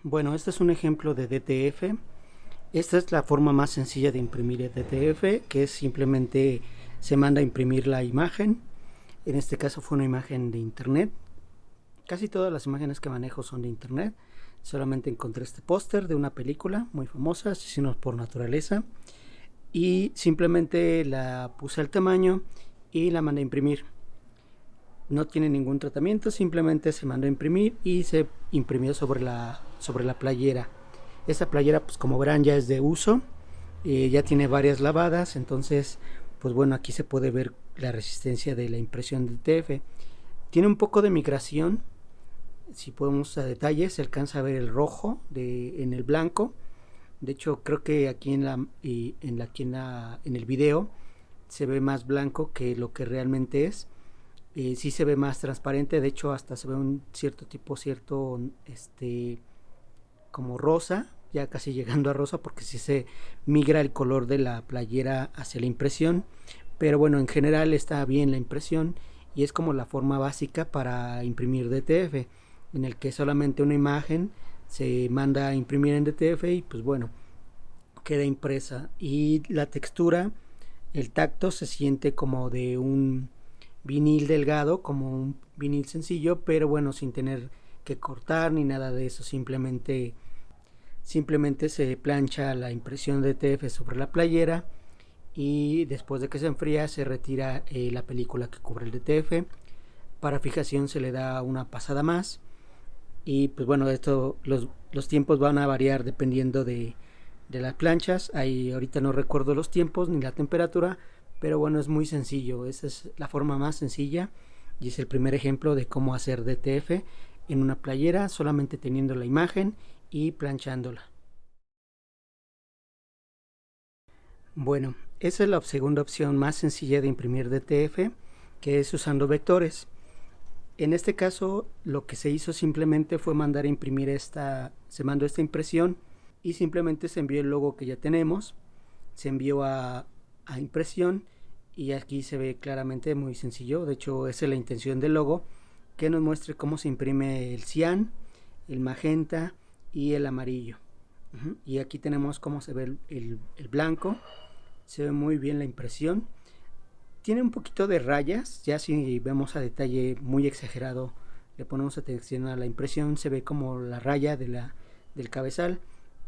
Bueno, este es un ejemplo de DTF. Esta es la forma más sencilla de imprimir el DTF, que es simplemente se manda a imprimir la imagen. En este caso fue una imagen de internet. Casi todas las imágenes que manejo son de internet. Solamente encontré este póster de una película muy famosa, Asesinos por Naturaleza, y simplemente la puse al tamaño y la mandé a imprimir. No tiene ningún tratamiento, simplemente se mandó a imprimir y se imprimió sobre la playera. Esta playera, pues como verán, ya es de uso, ya tiene varias lavadas, entonces pues bueno, aquí se puede ver la resistencia de la impresión del TF. Tiene un poco de migración, si podemos a detalle se alcanza a ver el rojo en el blanco. De hecho creo que aquí en el video se ve más blanco que lo que realmente es. Sí se ve más transparente, de hecho hasta se ve un cierto tipo, como rosa, ya casi llegando a rosa, porque sí se migra el color de la playera hacia la impresión. Pero bueno, en general está bien la impresión y es como la forma básica para imprimir DTF, en el que solamente una imagen se manda a imprimir en DTF y pues bueno, queda impresa. Y la textura, el tacto se siente como de un vinil delgado, como un vinil sencillo, pero bueno, sin tener que cortar ni nada de eso, simplemente se plancha la impresión de TF sobre la playera y después de que se enfría se retira la película que cubre el DTF. Para fijación se le da una pasada más y pues bueno, los tiempos van a variar dependiendo de las planchas. Ahí ahorita no recuerdo los tiempos ni la temperatura, pero bueno, es muy sencillo. Esa es la forma más sencilla y es el primer ejemplo de cómo hacer DTF en una playera, solamente teniendo la imagen y planchándola. Bueno, esa es la segunda opción más sencilla de imprimir DTF, que es usando vectores. En este caso, lo que se hizo simplemente fue mandar a imprimir se mandó esta impresión y simplemente se envió el logo que ya tenemos, se envió a impresión y aquí se ve claramente muy sencillo. De hecho, esa es la intención del logo, que nos muestre cómo se imprime el cian, el magenta y el amarillo. Y aquí tenemos cómo se ve el blanco. Se ve muy bien la impresión. Tiene un poquito de rayas, ya si vemos a detalle muy exagerado, le ponemos atención a la impresión, se ve como la raya del cabezal,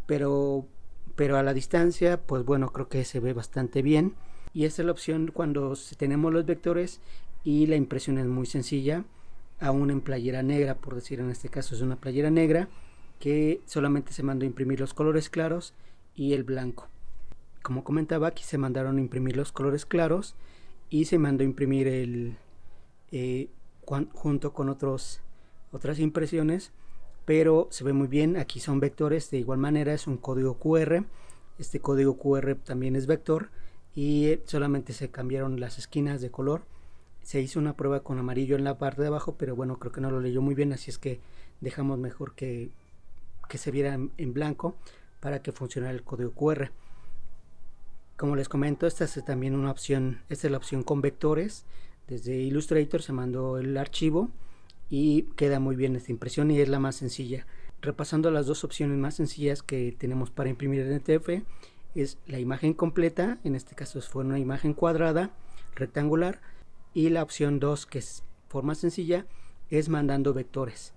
pero, pero a la distancia, pues bueno, creo que se ve bastante bien. Y esta es la opción cuando tenemos los vectores y la impresión es muy sencilla, aún en playera negra, por decir, en este caso es una playera negra, que solamente se mandó a imprimir los colores claros y el blanco. Como comentaba, aquí se mandaron a imprimir los colores claros y se mandó a imprimir junto con otras impresiones, pero se ve muy bien. Aquí son vectores, de igual manera es un código QR. Este código QR también es vector y solamente se cambiaron las esquinas de color. Se hizo una prueba con amarillo en la parte de abajo, pero bueno, creo que no lo leyó muy bien, así es que dejamos mejor que se viera en blanco para que funcionara el código QR. Como les comento, esta es también una opción, esta es la opción con vectores. Desde Illustrator se mandó el archivo y queda muy bien esta impresión y es la más sencilla. Repasando las dos opciones más sencillas que tenemos para imprimir en NTF, es la imagen completa, en este caso fue una imagen cuadrada, rectangular, y la opción 2, que es forma sencilla, es mandando vectores.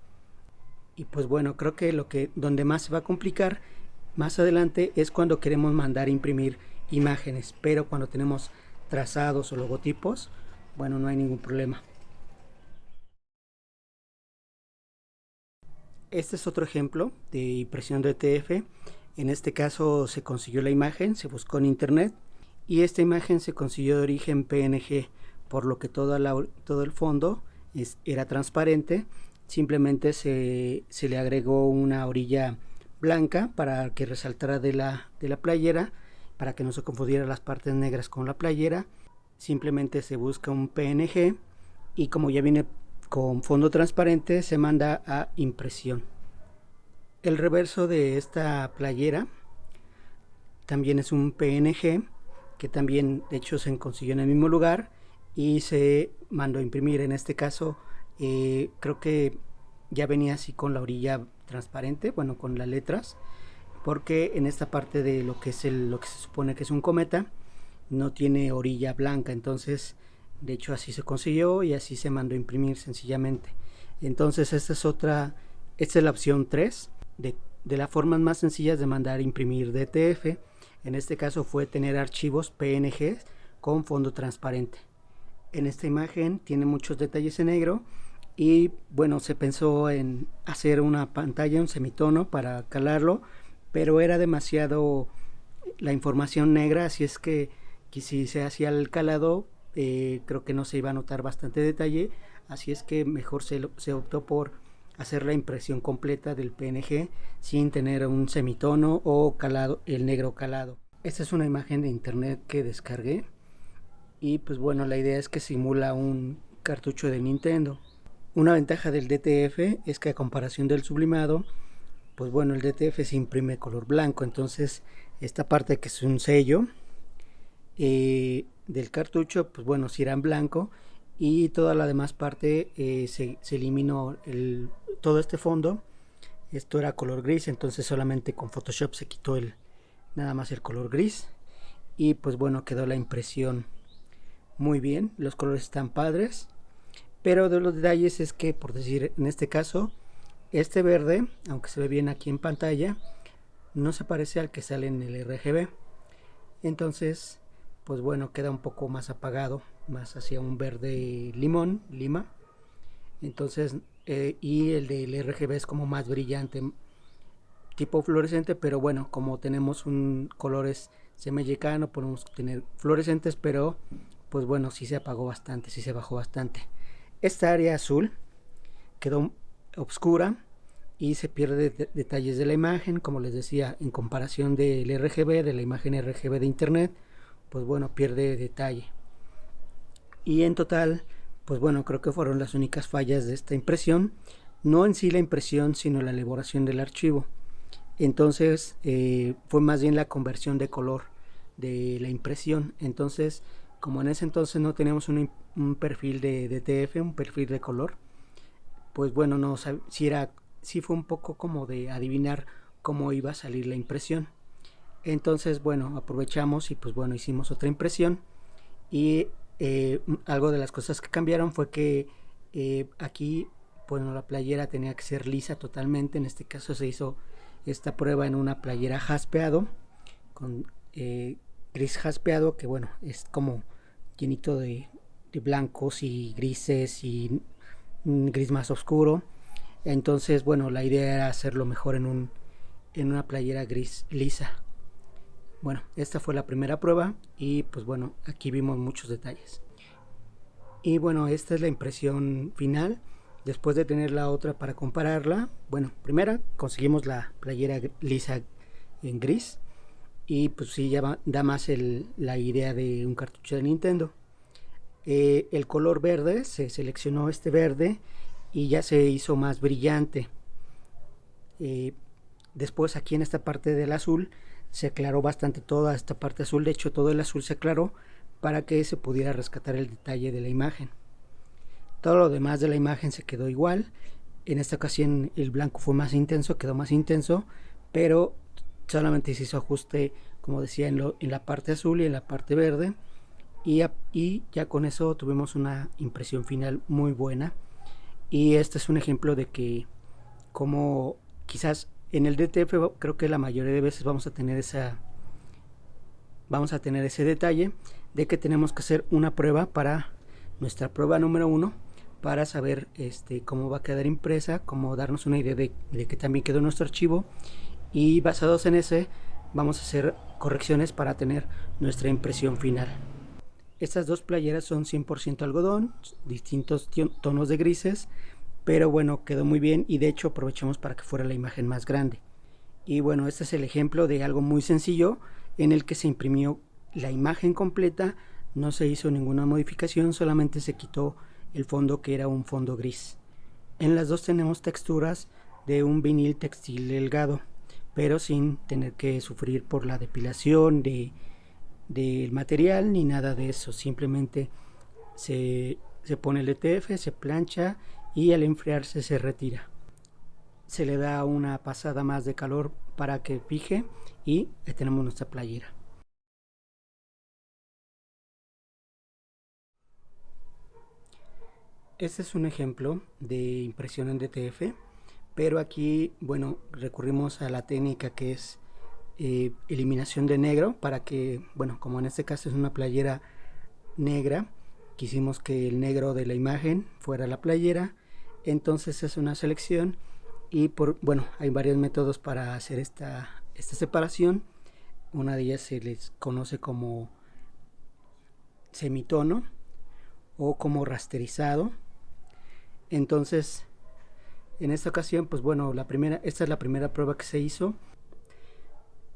Y pues bueno, creo que donde más se va a complicar más adelante es cuando queremos mandar a imprimir imágenes, pero cuando tenemos trazados o logotipos, bueno, no hay ningún problema. Este es otro ejemplo de impresión de TF. En este caso se consiguió la imagen, se buscó en internet y esta imagen se consiguió de origen PNG, por lo que todo el fondo era transparente. Simplemente se le agregó una orilla blanca para que resaltara de la playera, para que no se confundiera las partes negras con la playera. Simplemente se busca un PNG y como ya viene con fondo transparente, se manda a impresión. El reverso de esta playera también es un PNG, que también de hecho se consiguió en el mismo lugar y se mandó a imprimir. En este caso creo que ya venía así con la orilla transparente, bueno, con las letras, porque en esta parte de lo que es lo que se supone que es un cometa, no tiene orilla blanca. Entonces, de hecho, así se consiguió y así se mandó a imprimir sencillamente. Entonces, esta es la opción 3 de las formas más sencillas de mandar a imprimir DTF. En este caso fue tener archivos PNG con fondo transparente. En esta imagen tiene muchos detalles en negro y bueno, se pensó en hacer una pantalla, un semitono para calarlo, pero era demasiado la información negra, así es que si se hacía el calado, creo que no se iba a notar bastante detalle, así es que mejor se optó por hacer la impresión completa del PNG sin tener un semitono o calado, el negro calado. Esta es una imagen de internet que descargué y pues bueno, la idea es que simula un cartucho de Nintendo. Una ventaja del DTF es que a comparación del sublimado, pues bueno, el DTF se imprime color blanco. Entonces esta parte que es un sello del cartucho, pues bueno, si era en blanco, y toda la demás parte se eliminó todo este fondo. Esto era color gris, entonces solamente con Photoshop se quitó nada más el color gris y pues bueno, quedó la impresión muy bien. Los colores están padres, pero de los detalles es que, por decir, en este caso, este verde, aunque se ve bien aquí en pantalla, no se parece al que sale en el RGB. Entonces, pues bueno, queda un poco más apagado, más hacia un verde lima. Entonces, y el del RGB es como más brillante, tipo fluorescente, pero bueno, como tenemos un colores semellacano, podemos tener fluorescentes, pero pues bueno, sí se apagó bastante, sí se bajó bastante. Esta área azul quedó oscura y se pierde detalles de la imagen, como les decía, en comparación del RGB, de la imagen RGB de internet, pues bueno, pierde detalle. Y en total, pues bueno, creo que fueron las únicas fallas de esta impresión, no en sí la impresión, sino la elaboración del archivo. Entonces fue más bien la conversión de color de la impresión. Entonces, como en ese entonces no teníamos un perfil de DTF, un perfil de color, pues bueno, no sí fue un poco como de adivinar cómo iba a salir la impresión. Entonces, bueno, aprovechamos y pues bueno, hicimos otra impresión. Y algo de las cosas que cambiaron fue que aquí, bueno, la playera tenía que ser lisa totalmente. En este caso se hizo esta prueba en una playera jaspeado, con gris jaspeado, que bueno, es como llenito de blancos y grises y gris más oscuro. Entonces, bueno, la idea era hacerlo mejor en una playera gris lisa. Bueno, esta fue la primera prueba y pues bueno, aquí vimos muchos detalles. Y bueno, esta es la impresión final. Después de tener la otra para compararla, bueno, primera conseguimos la playera lisa en gris y pues sí, ya da más la idea de un cartucho de Nintendo. El color verde, se seleccionó este verde y ya se hizo más brillante. Después aquí en esta parte del azul se aclaró bastante toda esta parte azul. De hecho, todo el azul se aclaró para que se pudiera rescatar el detalle de la imagen. Todo lo demás de la imagen se quedó igual. En esta ocasión el blanco fue más intenso, quedó más intenso, pero solamente se hizo ajuste, como decía, en la parte azul y en la parte verde. Y ya con eso tuvimos una impresión final muy buena. Y este es un ejemplo de que, como quizás en el DTF, creo que la mayoría de veces vamos a tener ese detalle de que tenemos que hacer una prueba para nuestra prueba número 1 para saber cómo va a quedar impresa, cómo darnos una idea de que también quedó nuestro archivo, y basados en ese vamos a hacer correcciones para tener nuestra impresión final. Estas dos playeras son 100% algodón, distintos tonos de grises, pero bueno, quedó muy bien y de hecho aprovechamos para que fuera la imagen más grande. Y bueno, este es el ejemplo de algo muy sencillo en el que se imprimió la imagen completa, no se hizo ninguna modificación, solamente se quitó el fondo, que era un fondo gris. En las dos tenemos texturas de un vinil textil delgado, pero sin tener que sufrir por la depilación del material ni nada de eso. Simplemente se pone el ETF, se plancha y al enfriarse se retira. se le da una pasada más de calor para que fije y tenemos nuestra playera. Este es un ejemplo de impresión en DTF, pero aquí, bueno, recurrimos a la técnica que es eliminación de negro para que, bueno, como en este caso es una playera negra, quisimos que el negro de la imagen fuera la playera, entonces es una selección y bueno, hay varios métodos para hacer esta separación. Una de ellas se les conoce como semitono o como rasterizado. Entonces, en esta ocasión, pues bueno, esta es la primera prueba que se hizo.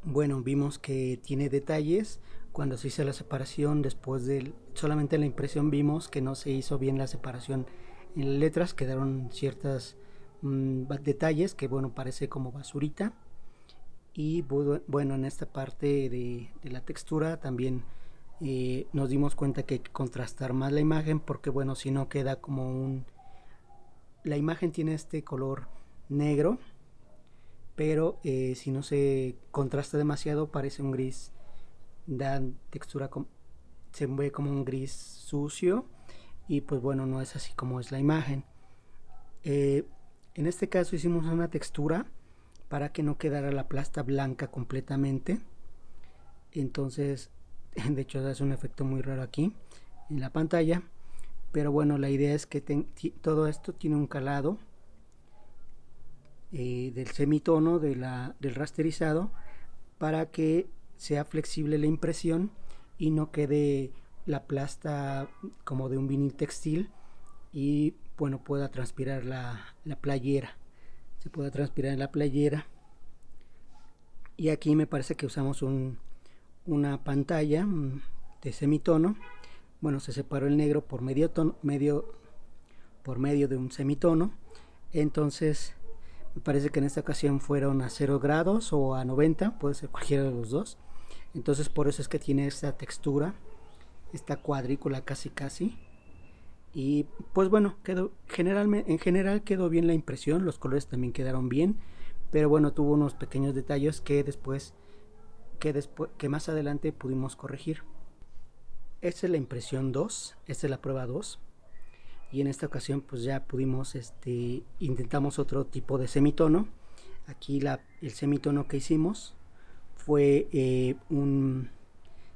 Bueno, vimos que tiene detalles. Cuando se hizo la separación, solamente en la impresión vimos que no se hizo bien la separación en las letras, quedaron ciertos detalles que, bueno, parece como basurita. Y bueno, en esta parte de la textura también nos dimos cuenta que hay que contrastar más la imagen, porque, bueno, si no queda como la imagen tiene este color negro, pero si no se contrasta demasiado parece un gris, da textura, se ve como un gris sucio y pues bueno, no es así como es la imagen. En este caso hicimos una textura para que no quedara la plasta blanca completamente, entonces de hecho es un efecto muy raro aquí en la pantalla, pero bueno, la idea es que todo esto tiene un calado del semitono del rasterizado para que sea flexible la impresión y no quede la plasta como de un vinil textil y bueno, pueda transpirar la playera, se pueda transpirar en la playera. Y aquí me parece que usamos una pantalla de semitono. Bueno, se separó el negro por medio de un semitono, entonces me parece que en esta ocasión fueron a 0 grados o a 90, puede ser cualquiera de los dos. Entonces por eso es que tiene esta textura, esta cuadrícula casi. Y pues bueno, en general quedó bien la impresión, los colores también quedaron bien, pero bueno, tuvo unos pequeños detalles que más adelante pudimos corregir. Esta es la impresión 2, esta es la prueba 2. Y en esta ocasión pues ya pudimos, intentamos otro tipo de semitono. Aquí el semitono que hicimos fue un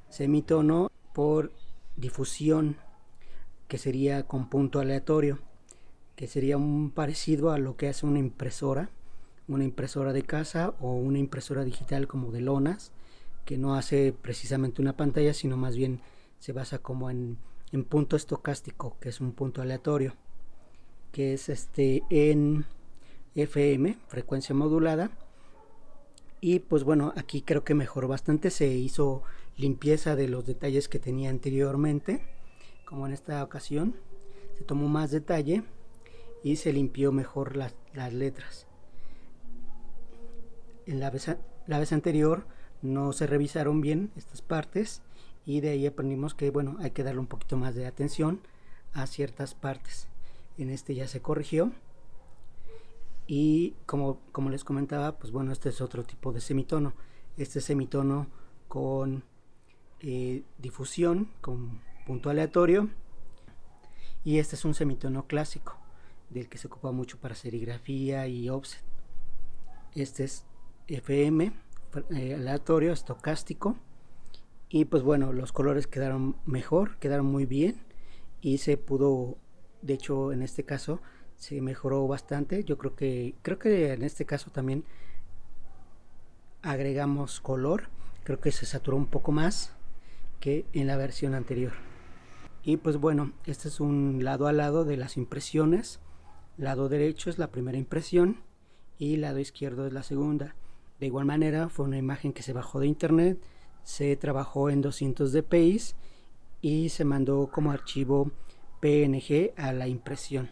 semitono por difusión, que sería con punto aleatorio, que sería un parecido a lo que hace una impresora de casa o una impresora digital como de lonas, que no hace precisamente una pantalla, sino más bien se basa como en punto estocástico, que es un punto aleatorio, que es en FM, frecuencia modulada. Y pues bueno, aquí creo que mejoró bastante, se hizo limpieza de los detalles que tenía anteriormente, como en esta ocasión se tomó más detalle y se limpió mejor las letras. En la vez anterior no se revisaron bien estas partes y de ahí aprendimos que bueno, hay que darle un poquito más de atención a ciertas partes. En este ya se corrigió y como les comentaba, pues bueno, este es otro tipo de semitono. Este semitono con difusión, con punto aleatorio, y este es un semitono clásico del que se ocupa mucho para serigrafía y offset. Este es FM, aleatorio, estocástico. Y pues bueno, los colores quedaron mejor, quedaron muy bien y se pudo, de hecho en este caso se mejoró bastante. Yo creo que en este caso también agregamos color, creo que se saturó un poco más que en la versión anterior. Y pues bueno, este es un lado a lado de las impresiones. Lado derecho es la primera impresión y lado izquierdo es la segunda. De igual manera fue una imagen que se bajó de internet, se trabajó en 200 dpi y se mandó como archivo PNG a la impresión.